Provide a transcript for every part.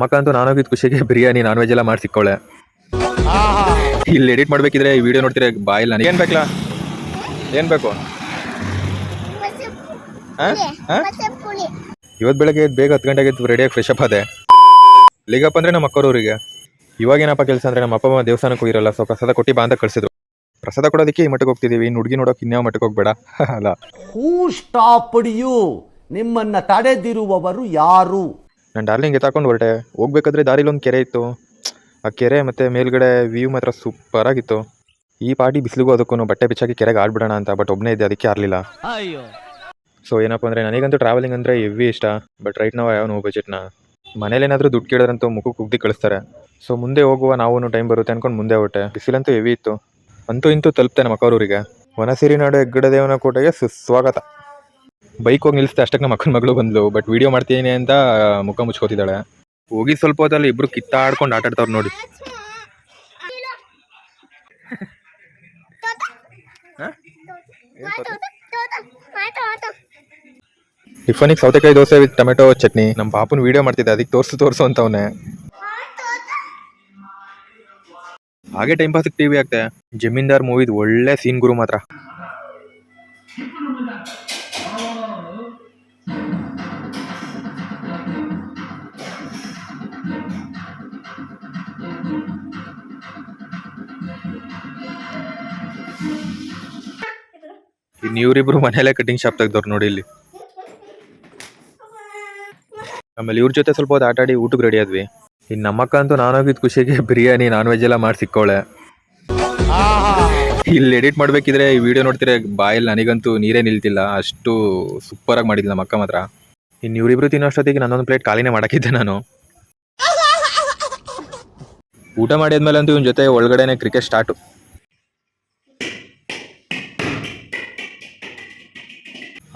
ಮಕ್ಕಂತೂ ನಾನೋಗಿದ್ ಖುಷಿಗೆ biryani non veg ಎಲ್ಲ ಮಾಡಿ ಸಿಕ್ಕೊಳ್ಳೆ. ಇಲ್ಲಿ ಎಡಿಟ್ ಮಾಡ್ಬೇಕಿದ್ರೆ ಈ ವಿಡಿಯೋ ನೋಡ್ತೀರಾ ಬಾಯಿಲ್ಲ. ಏನ್ ಬೇಕಲ್ಲ, ಏನ್ ಬೇಕು? ಇವತ್ತು ಬೆಳಗ್ಗೆ ಬೇಗ 10 ಗಂಟೆಗೆ ರೆಡಿಯಾಗಿ ಫ್ರೆಶ್ ಅಪ್ ಆದೆ. ಲಿಗಪ್ ಅಂದ್ರೆ ನಮ್ಮ ಅಕ್ಕವ್ರಿಗೆ. ಇವಾಗ ಏನಪ್ಪ ಕೆಲಸ ಅಂದ್ರೆ ನಮ್ಮ ಅಪ್ಪ ಅಮ್ಮ ದೇವಸ್ಥಾನಕ್ಕೆ ಹೋಗಿರಲ್ಲ, ಸೊ ಪ್ರಸಾದ ಕೊಟ್ಟು ಬಾ ಅಂತ ಕಳ್ಸಿದ್ರು. ಪ್ರಸಾದ ಕೊಡೋದಕ್ಕೆ ಈ ಮಟ್ಟಕ್ಕೆ ಹೋಗ್ತಿದೀವಿ. ಇನ್ನು ಹುಡುಗಿ ನೋಡೋಕೆ ಇನ್ಯಾವ ಮಟ್ಟಕ್ಕೆ ಹೋಗ್ಬೇಡ ಅಲ್ಲ. ಹೂ ಸ್ಟಾಪ್ಡ್ ಯು? ನಿಮ್ಮನ್ನ ತಡೆದಿರುವವರು ಯಾರು? ನಾನು ಡಾರ್ಲಿಂಗ್ ಎತ್ತಾಕೊಂಡು ಹೊರಟೆ. ಹೋಗ್ಬೇಕಾದ್ರೆ ದಾರಿಲಿ ಒಂದು ಕೆರೆ ಇತ್ತು. ಆ ಕೆರೆ ಮತ್ತೆ ಮೇಲ್ಗಡೆ ವ್ಯೂ ಮಾತ್ರ ಸೂಪರ್ ಆಗಿತ್ತು. ಈ ಪಾಟಿ ಬಿಸಿಲಿಗೂ ಅದಕ್ಕೂ ಬಟ್ಟೆ ಬಿಚ್ಚಾಕಿ ಕೆರೆಗೆ ಆಡ್ಬಿಡೋಣ ಅಂತ, ಬಟ್ ಒಬ್ಬನೇ ಇದ್ದೆ, ಅದಕ್ಕೆ ಆರ್ಲಿಲ್ಲ. ಸೊ ಏನಪ್ಪ ಅಂದರೆ ನನಗಂತೂ ಟ್ರಾವೆಲಿಂಗ್ ಅಂದರೆ ಹೆವಿ ಇಷ್ಟ. ಬಟ್ ರೈಟ್ ನಾವು ಯಾವ ನೋ ಬಜೆಟ್ನ ಮನೇಲೇನಾದರೂ ದುಡ್ಡು ಕೇಳಿದ್ರಂತೂ ಮುಖಕ್ಕೆ ಉಗ್ದಿ ಕಳಿಸ್ತಾರೆ. ಸೊ ಮುಂದೆ ಹೋಗುವ ನಾವು ಟೈಮ್ ಬರುತ್ತೆ ಅನ್ಕೊಂಡು ಮುಂದೆ ಹೊಟ್ಟೆ. ಬಿಸಿಲಂತೂ ಹೆವಿ ಇತ್ತು. ಅಂತೂ ಇಂತೂ ತಲುಪ್ತೆ ನಮ್ಮ ಅಕ್ಕವ್ರಿಗೆ. ವನಸಿರಿನಾಡು ಹೆಗ್ಗಡದೇವನ ಕೋಟೆಗೆ ಸುಸ್ವಾಗತ. ಬೈಕ್ ಹೋಗಿ ನಿಲ್ಲಿಸ್ತೆ, ಅಷ್ಟಕ್ಕೆ ನಮ್ಮ ಅಕ್ಕನ ಮಗಳು ಬಂದ್ಲು. ಬಟ್ ವಿಡಿಯೋ ಮಾಡ್ತೀನಿ ಅಂತ ಮುಖ ಮುಚ್ಕೋತಿದ್ದಾಳೆ. ಹೋಗಿ ಸ್ವಲ್ಪ ಹೊತ್ತಲ್ಲಿ ಇಬ್ರು ಕಿತ್ತಾಡ್ಕೊಂಡು ಆಟಾಡ್ತಾವ್ರು ನೋಡಿ. ಟಿಫನಿಗೆ ಸೌತೆಕಾಯಿ ದೋಸೆ ವಿತ್ ಟೊಮೆಟೊ ಚಟ್ನಿ. ನಮ್ಮ ಪಾಪನ ವಿಡಿಯೋ ಮಾಡ್ತಿದ್ದೆ, ಅದಕ್ಕೆ ತೋರ್ಸು ಅಂತವನೆ. ಹಾಗೆ ಟೈಮ್ ಪಾಸ್ ಟಿವಿ ಆಗ್ತೆ. ಜಮೀನ್ದಾರ್ ಮೂವಿದ್ ಒಳ್ಳೆ ಸೀನ್ ಗುರು ಮಾತ್ರ. ಇನ್ನು ಇವರಿಬ್ರು ಮನೆಯಲ್ಲೇ ಕಟಿಂಗ್ ಶಾಪ್ ತೆಗ್ದವ್ರು ನೋಡಿ ಇಲ್ಲಿ. ಆಮೇಲೆ ಇವ್ರ ಜೊತೆ ಸ್ವಲ್ಪ ಹೊತ್ತು ಆಟಾಡಿ ಊಟಕ್ಕೆ ರೆಡಿ ಆದ್ವಿ. ಇನ್ನು ನಮ್ಮಕ್ಕ ಅಂತೂ ನಾನೋಗಿದ್ ಖುಷಿಗೆ ಬಿರಿಯಾನಿ ನಾನ್ ವೆಜ್ ಎಲ್ಲ ಮಾಡಿ ಸಿಕ್ಕೊಳ್ಳೆ. ಇಲ್ಲಿ ಎಡಿಟ್ ಮಾಡ್ಬೇಕಿದ್ರೆ ಈ ವಿಡಿಯೋ ನೋಡ್ತೀರಾ ಬಾಯಲ್ಲಿ ನನಗಂತೂ ನೀರೇ ನಿಲ್ತಿಲ್ಲ, ಅಷ್ಟು ಸೂಪರ್ ಆಗಿ ಮಾಡಿದ್ಲು ನಮ್ಮ ಅಕ್ಕ ಮಾತ್ರ. ಇನ್ನು ಇವರಿಬ್ರು ತಿನ್ನೋಷ್ಟೊತ್ತಿಗೆ ನನ್ನೊಂದು ಪ್ಲೇಟ್ ಖಾಲಿನೇ ಮಾಡಾಕಿದ್ದೆ ನಾನು. ಊಟ ಮಾಡಿದ್ಮೇಲೆ ಅಂತೂ ಇವನ್ ಜೊತೆ ಒಳಗಡೆನೆ ಕ್ರಿಕೆಟ್ ಸ್ಟಾರ್ಟು.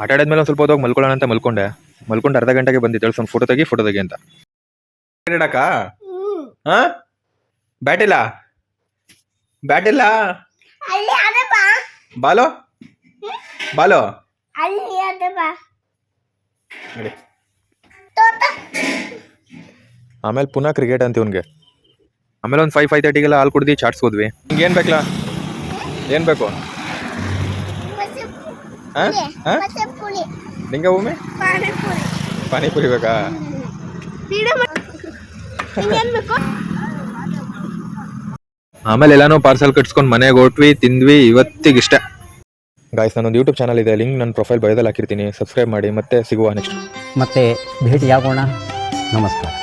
ಆಟ ಆಡಿದ್ಮೇಲೆ ಒಂದು ಸ್ವಲ್ಪ ಹೊತ್ತೋಗಿ ಮಲ್ಕೊಳ್ಳೋಣ ಅಂತ ಮಲ್ಕೊಂಡು ಅರ್ಧ ಗಂಟೆಗೆ ಬಂದಿದ್ದಾಳೆ. ಒಂದು ಫೋಟೋ ತೆಗಿ ಅಂತ. ಇಡಕ್ಕ ಬ್ಯಾಟ್ ಇಲ್ಲ ಬಾಲೋ ಆಮೇಲೆ ಪುನಃ ಕ್ರಿಕೆಟ್ ಅಂತ ಇವನ್ಗೆ. ಆಮೇಲೆ ಒಂದು 5:30ಗೆಲ್ಲ ಹಾಲು ಕುಡ್ದು ಚಾಟ್ಸ್ ಹೋದ್ವಿ. ನಿಂಗೆ ಏನು ಬೇಕಲ್ಲ, ಏನು ಬೇಕು? ನಿಂಗೆ ಒಮ್ಮೆ ಪಾನಿಪುರಿ ಬೇಕಾ? ಆಮೇಲೆ ಎಲ್ಲಾನು ಪಾರ್ಸಲ್ ಕಟ್ಸ್ಕೊಂಡು ಮನೆಗೆ ಹೊಟ್ವಿ, ತಿಂದ್ವಿ. ಇವತ್ತಿಗಿಷ್ಟ ಗಾಯ್ಸ್. ನಾನೊಂದು ಯೂಟ್ಯೂಬ್ ಚಾನಲ್ ಇದೆ, ಲಿಂಕ್ ನನ್ನ ಪ್ರೊಫೈಲ್ ಬಯೋದಲ್ಲಿ ಹಾಕಿರ್ತೀನಿ. ಸಬ್ಸ್ಕ್ರೈಬ್ ಮಾಡಿ. ಮತ್ತೆ ಸಿಗುವ ನೆಕ್ಸ್ಟ್. ಮತ್ತೆ ಭೇಟಿಯಾಗೋಣ. ನಮಸ್ಕಾರ.